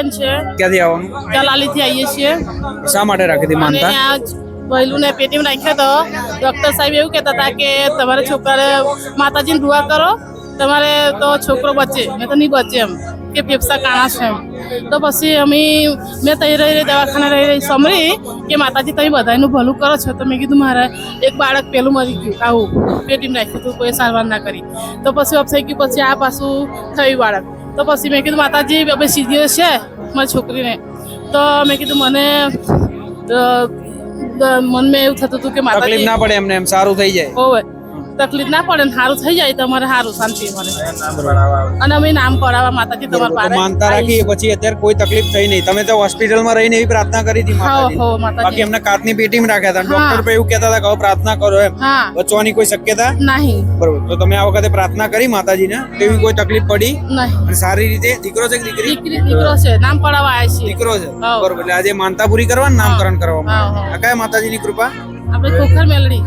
બેન છે. ક્યાંથી આવવાનું? જલાલીથી આવીએ છીએ. શા માટે રાખી હતી માનતા? અને આ પહેલું ને પેટીમાં રાખ્યો તો ડોક્ટર સાહેબ એવું કહેતા હતા કે તમારે છોકરાને માતાજીને દુઆ કરો, તમારે તો છોકરો બચે, મેં તો નહીં બચે એમ કે ફેફસા કાણા છે એમ. તો પછી મેં તઈ રહી દવાખાના રહી સમરી કે માતાજી તમે બધાનું ભલું કરો છો. તો મેં કીધું મારે એક બાળક પેલું મરી ગયું, આવું પેટીમાં રાખ્યું હતું, કોઈ સારવાર ના કરી. તો પછી ઓફ થઈ ગયું, પછી આ પાછું થયું બાળક. તો પછી મેં કીધું માતાજી હવે સિરિયસ છે મારી છોકરીને. તો મેં કીધું મનમાં એવું થતું હતું કે માતાજી તકલીફ ના પડે એમને, એમ સારું થઈ જાય. હોવે તકલીફ ના પડે ને સારું થઈ જાય તો અમારે સારું શાંતિ મળે. અને અમે નામ પડાવવા માતાજી તમારા પાસે માનતા રાખી પછી અત્યારે કોઈ તકલીફ થઈ નહીં. તમે તો હોસ્પિટલમાં રહીને એવી પ્રાર્થના કરી હતી માતાજી? બાકી એમને કાચની પેટીમાં રાખ્યા હતા. ડોક્ટર પણ એવું કહેતા હતા કે હવે પ્રાર્થના કરો એમ, બચવાની કોઈ શક્યતા નહીં. બરોબર. તો તમે આ વખતે પ્રાર્થના કરી માતાજીને, એવી કોઈ તકલીફ પડી નહીં? અને સારી રીતે દીકરો છે કે દીકરી? દીકરો છે, નામ પડાવવા આવ્યા છે. દીકરો છે, બરોબર. એટલે આજે માનતા પૂરી કરવા, નામકરણ કરવામાં. કયા માતાજીની કૃપા? આપણે ખોખર મેલડી.